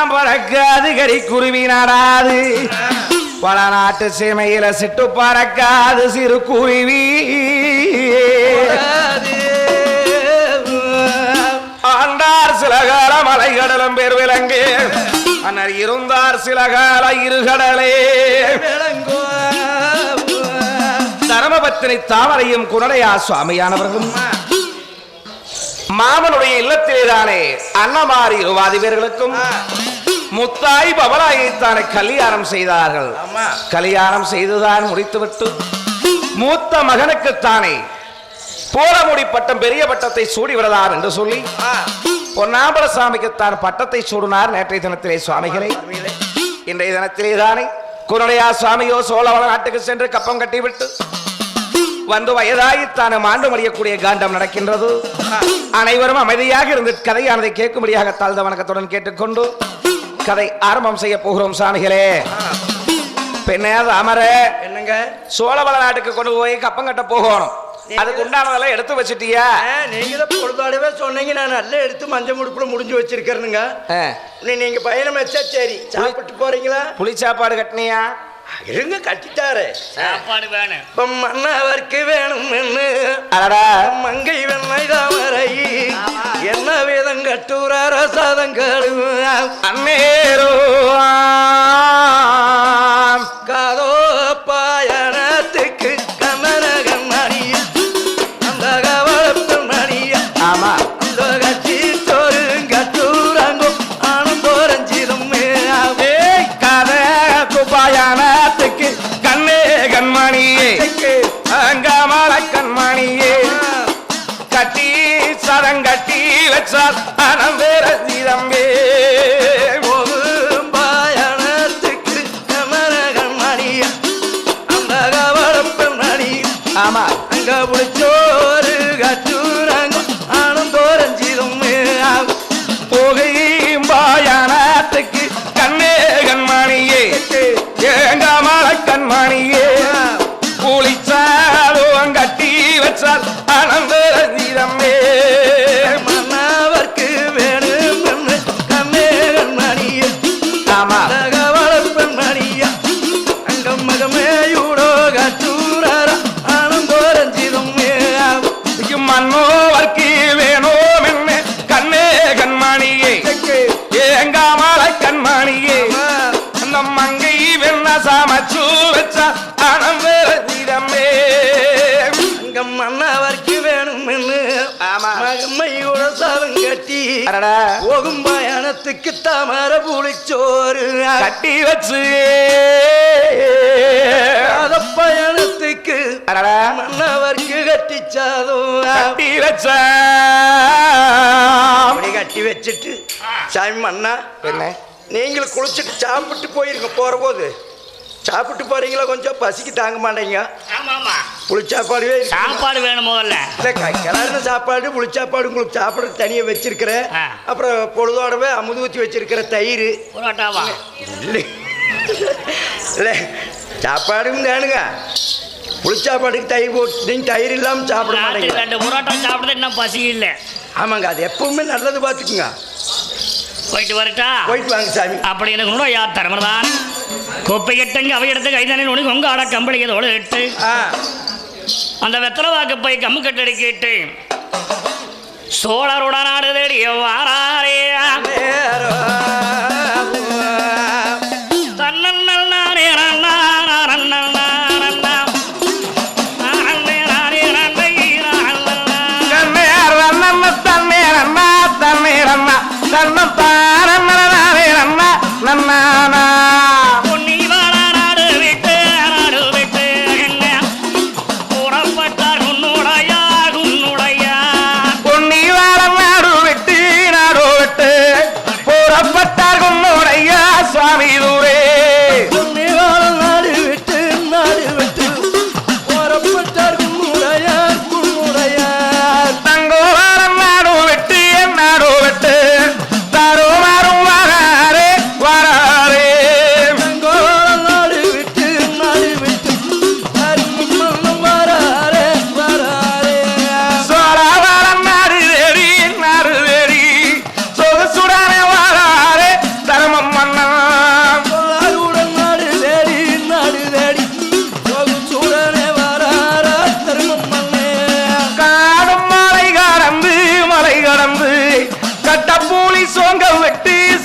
எல்லாம் பறக்காது கறி குருவி நாடாது பல நாட்டு சீமையில சிட்டு பறக்காது சிறு குருவி ஆண்டார் சில கால மலை கடலும் பேர் விலங்கு அன்னர் இருந்தார் சில கால இருகடலே தர்மபத்தினி தாமரையும் குணடையா சுவாமியானவர்களும் மாமனுடைய இல்லத்திலேதானே அன்னமாரி இருவாதி பேர்களுக்கும் முத்தாய் பவலாயைத்தானே கல்யாணம் செய்தார்கள். கல்யாணம் செய்துதான் முடித்துவிட்டு மூத்த மகனுக்குத்தானே போலமுடி பட்டம் பெரிய பட்டத்தை சூடிவிடலாம் என்று சொல்லி பொன்னாம்பல சாமிக்குத்தான் பட்டத்தை சூடினார் நேற்றைய தினத்திலே சுவாமிகளே. இன்றைய தினத்திலேதானே குணடையா சுவாமியோ சோழவள நாட்டுக்கு சென்று கப்பம் கட்டிவிட்டு வந்து வயதாயித்தான மாண்டு மறியக்கூடிய காண்டம் நடக்கின்றது. அனைவரும் அமைதியாக இருந்து கதையானதை கேட்கும்படியாக தாழ்ந்த வணக்கத்துடன் கேட்டுக்கொண்டு கதை ஆரம்பம் செய்ய போகிறோம் சாமிகளே. பெண்ணாவது அமர என்னங்க சோழவள நாட்டுக்கு கொண்டு போய் கப்பம் கட்ட போகணும். அதுக்கு உண்டானதெல்லாம் எடுத்து வச்சுட்டியா? நீங்க தான் பொழுதாடவே சொன்னீங்க. நான் நல்லா எடுத்து மஞ்சள் முடுப்புல முடிஞ்சு வச்சிருக்கிறேனுங்க. நீங்க பயணம் வச்சா சரி. சாப்பிட்டு போறீங்களா? புளி சாப்பாடு கட்டினியா? இருங்க கட்டிட்டாரு. சாப்பாடு வேணும் மன்னவர்க்கு வேணும் மங்கை வெண்ணை தாமரை என்ன வேதம் கட்டுறார சாதங்காடு அன்னேரோ காதோ பாயனத்துக்கு கண்ணன கண்ணாடிய அந்த கவளப்பு மணிய ஆமா அந்த கட்சி சோறு கட்டுறாங்கோ ஆனந்தோரஞ்சிதம் கதை குப்பாயானத்துக்கு கண்ணே கண்மணியே அங்கமல கண்மணியே கட்டி சதங்கட்டி வச்சால் அனந்தேர சீதம்பே பாயனத்துக்கு கண்ணன கண்மணிய அந்த கவளப்பு மணி ஆமா அங்க புளிச்சோறு கட்டுறாங்க ஆனந்தோரஞ்சிதம் புகையும்பாயானத்துக்கு கண்ணே கண்மணியே ஏங்கமல கண்மணியே புளிச்சாலும் கட்டி வச்சால் அனந்தேர சீதம்பே மன்னவர்க்கு வேணும் கண்ணே கண்மணிய ஆமா வளர்ப்பு மணிய அங்க மகமேயூடோ கட்டுறார ஆனந்தோரஞ்சிதம் மன்னோவர்க்கு வேணும் என்ன கண்ணே கண்மணியே ஏங்காமல கண்மணியே அந்த மங்கை வெண்ண சமைச்சு வச்சா அனந்தேர சீதம்பே அங்க மன்னவர்க்கு வேணும் மகமையோட சாதம் கட்டி போகும் பயணத்துக்கு தாமர புளிச்சோறு கட்டி வச்சு பயணத்துக்கு மன்னவர்க்கு கட்டிச்சாதோ கட்டி வச்ச கட்டி வச்சுட்டு சாமி மன்னா என்ன நீங்களும் குளிச்சுட்டு சாப்பிட்டு போயிருங்க. போற போது சாப்பிட்டு போறீங்களா? கொஞ்சம் பசிக்கு தாங்க மாட்டேங்க. புளிச்சாப்பாடுவே சாப்பாடு வேணும் முதல்ல. கிளறின சாப்பாடு புளிச்சாப்பாடு உங்களுக்கு சாப்பிட தனியா வச்சிருக்கிறேன். அப்புறம் பொழுதோடவே அமுது ஊற்றி வச்சிருக்கிற தயிர் இல்ல சாப்பாடும் தானுங்க. புளிச்சாப்பாடுக்கு தயிர் போட்டு நீங்க தயிர் இல்லாம சாப்பிட மாட்டீங்க. 2 புரோட்டா சாப்பிடுறது இன்னும் பசி இல்லை. ஆமாங்க அது எப்பவுமே நல்லது பார்த்துக்குங்க. போயிட்டு வரட்டா? போயிட்டு வாங்க சாமி. அப்படி எனக்கு யார் தரமதான் கொப்பை எட்டங்க அவை எடுத்து கைதானே உனக்கு உங்க ஆட கம்பளிக்கதோடு எட்டு அந்த வெத்தலை வாக்கு போய் கம்மு கட்டடி கேட்டு சோழரோட நாடு தேடி வாராரே தன்னல் நானே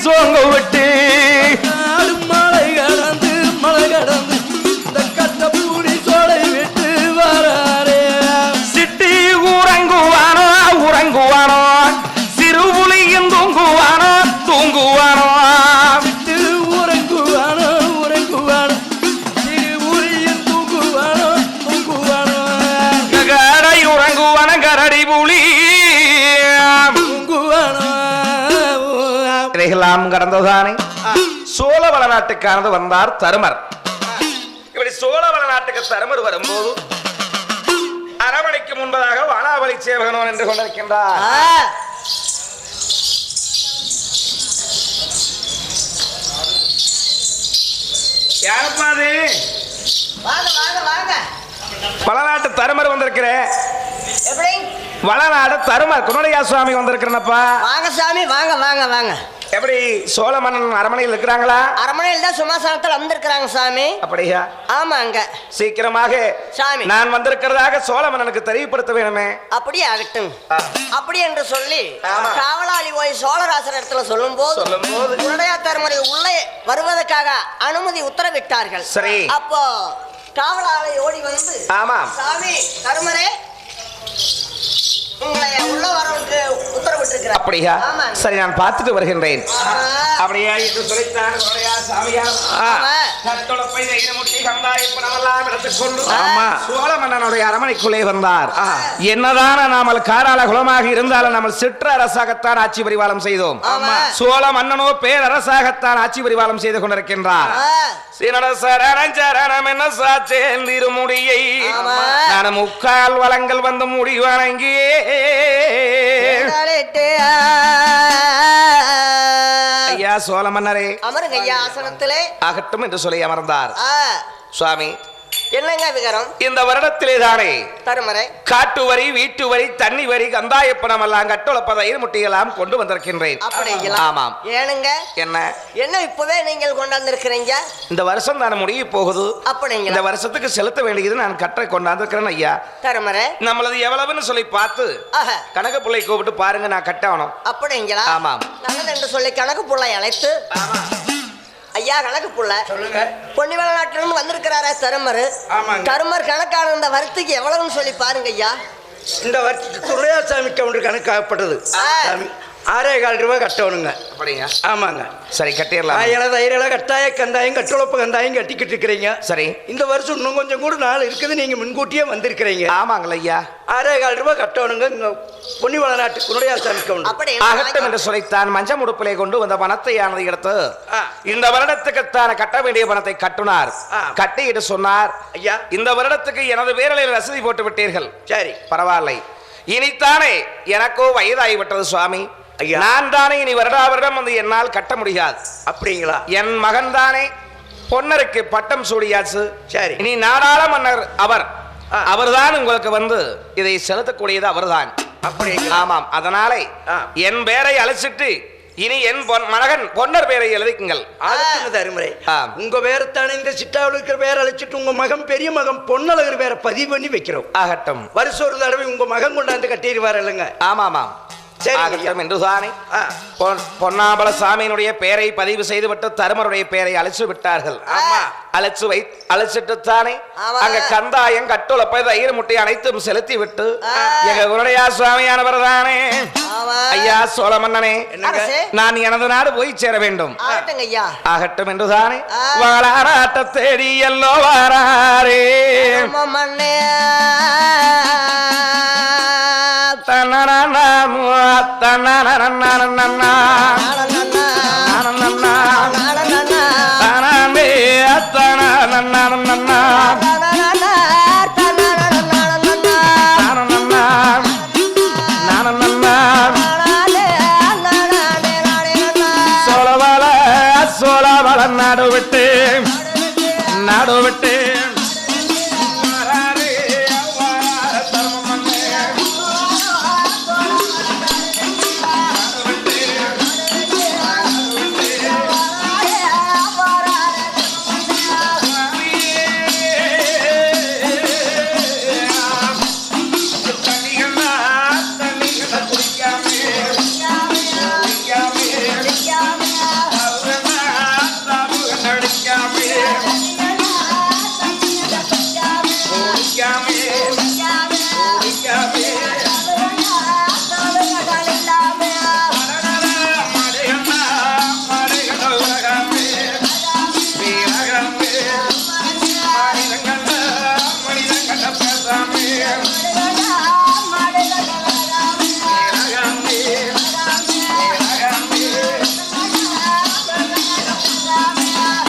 சோங்க விட்டு மலை கடந்து இந்த கட்டப்பூடி சோலை விட்டு வராரே சிட்டி உறங்குவானோ உறங்குவானோ சிறுபுலியும் தூங்குவானோ தூங்குவானோ விட்டு உறங்குவானோ சிறுபுலியும் தூங்குவானோ கரடை உறங்குவான கரடி புலி இதையெல்லாம் கடந்ததானே சோழ வளநாட்டுக்கானது வந்தார் தருமர். இப்படி சோழ வளநாட்டுக்கு தருமர் வரும்போது அரமனைக்கு முன்பதாக வானாவளி சேவகனோ என்று கொண்டிருக்கின்றார். யாருப்பா அது? வளநாட்டு தருமர் வந்திருக்கிற வளநாடு தருமர் குணடையா சுவாமி வந்திருக்கிறனப்பா. வாங்க சாமி, வாங்க வாங்க வாங்க. எப்படி சோழ மன்னன் அரமனையில் இருக்கிறாங்களா? அரமனையில் தான் சும்மாசனத்தில் வந்திருக்கிறாங்க சாமி. அப்படியா? ஆமாங்க. சீக்கிரமாக சாமி நான் வந்திருக்கிறதாக சோழ மன்னனுக்கு தெரியப்படுத்த வேணுமே. அப்படியே ஆகட்டும். அப்படி என்று சொல்லி காவலாளி போய் சோழராசர் இடத்துல சொல்லும் போது குணடையா தருமரை உள்ளே வருவதற்காக அனுமதி உத்தரவிட்டார்கள். சரி. அப்போ காவலாளி ஓடி வந்து ஆமாம் சாமி தருமரே உங்களை உள்ள வரவுக்கு உத்தரவிட்டிருக்கிறார். அப்படியா? சரி, நான் பார்த்துட்டு வருகின்றேன். அப்படியா என்று சொல்லித்தான் சாமியார் கட்டொளப்பை தைரமுட்டி கந்தாயப்பனமெல்லாம் எடுத்துக்கொண்டு சோழ மன்னனுடைய அரமனைக்குள்ளே வந்தார். என்னதான நாமல் காராள குலமாக இருந்தாலும் நம்ம சிற்றரசாகத்தான் ஆட்சி பரிவாளம் செய்தோம். சோழ மன்னனோ பேரரசாகத்தான் ஆட்சி பரிவாளம் செய்து கொண்டிருக்கின்றார். சரணம் என்ன சாச்சேந்திருமுடியை நான் முக்கால் வளங்கள் வந்து முடி வணங்கியே ஐயா சோழ மன்னரே அமருங்க ஐயா ஆசனத்திலே ஆகட்டும் என்று சொல்லி அமர்ந்தார். சுவாமி என்னங்க விகாரம்? இந்த வருடத்திலே தானே தருமரை காட்டு வரி வீட்டு வரி தண்ணி வரி கந்தாயப்பணம் எல்லாம் கட்டொளப்பதையில் முட்டியெல்லாம் கொண்டு வந்திருக்கின்றேன். ஆமாம். ஏனுங்க என்ன இப்பவே நீங்கள் கொண்டாந்துருக்கிறீங்க? இந்த வருஷம் தானே முடிய போகுது. அப்படிங்க இந்த வருஷத்துக்கு செலுத்த வேண்டியது நான் கட்டை கொண்டாந்துருக்கிறேன் ஐயா. தருமரை நம்மளது எவ்வளவுன்னு சொல்லி பார்த்து கணக்கு பிள்ளை கூப்பிட்டு பாருங்க, நான் கட்டணும். அப்படிங்களா? ஆமாம். நல்லது என்று சொல்லி கணக்கு பிள்ளை அழைத்து ஐயா கணக்கு புள்ள சொல்லுங்க. பொன்னிவள நாட்டிலிருந்து வந்திருக்கிறாரா தருமர்? தருமர் கணக்கான இந்த வருத்திக்கு எவ்வளவுன்னு சொல்லி பாருங்க ஐயா. இந்த வருத்திக்கு துரையாசாமி கவுண்டர் கணக்காகப்பட்டது. 6,4 ரூபாய் கட்டணுங்க. அப்படிங்க? ஆமாங்க. சரி, கட்டிடலாம். தைரியெல்லாம் கட்டாய கந்தாயம் கட்டுழப்பு கந்தாயம் கட்டிக்கிட்டு இருக்கிறீங்க. சரி. இந்த வருஷம் இன்னும் கொஞ்சம் கூட நாள் இருக்குது, நீங்க முன்கூட்டியே வந்திருக்கிறீங்க. ஆமாங்கள ஐயா. 6,4 ரூபாய் கட்டணுங்க. பொன்னிவள நாட்டு குருடையாசாமி கவுண்டர் ஆகட்டும் என்று சொல்லித்தான் மஞ்ச முடுப்பிலே கொண்டு வந்த பணத்தை ஆனது எடுத்து இந்த வருடத்துக்குத்தான கட்ட வேண்டிய பணத்தை கட்டுனார். கட்டிட்டு சொன்னார், ஐயா இந்த வருடத்துக்கு எனது பேரலையில் ரசீது போட்டு விட்டீர்கள். சரி, பரவாயில்லை. இனித்தானே எனக்கோ வயதாகிவிட்டது சுவாமி. நான் தானே இனி வருடா வருடம் வந்து என்னால் கட்ட முடியாது. அப்படிங்களா? என் மகன் தானே பொன்னருக்கு பட்டம் சூடியாச்சு. சரி, இனி நாடாள மன்னர் அவர்தான் உங்களுக்கு வந்து இதை செலுத்தக்கூடியது அவர்தான். அப்படிங்களா? ஆமாம். அதனாலே என் பேரை அழைச்சிட்டு இனி என் மகன் பொன்னர் பேரை எழுதிக்குங்கள். தருமரை உங்க பேரத்தானே இந்த சிட்டாவில் இருக்கிற பேரை அழைச்சிட்டு உங்க மகன் பெரிய மகன் பொன்னழகர் பேரை பதிவு பண்ணி வைக்கிறோம். ஆகட்டும். வருஷம் ஒரு தடவை உங்க மகன் கொண்டாந்து கட்டிடுவார் இல்லைங்க? ஆமாம். என்றுதானே பொன்னாபல சாமியினுடைய பெயரை பதிவு செய்துவிட்டு தருமருடைய பெயரை அழைச்சு விட்டார்கள். அழைச்சிட்டு தானே அங்க கந்தாயம் கட்டுளப்பை தயிர் முட்டை அனைத்தும் செலுத்தி விட்டு எங்க குருடையா சுவாமியானவர் தானே ஐயா சோழ மன்னனே நான் எனது நாடு போய் சேர வேண்டும். ஆகட்டும் என்றுதானே வாழாட்ட தேடி எல்லோ வாரே மன்னே நாடு விட்டு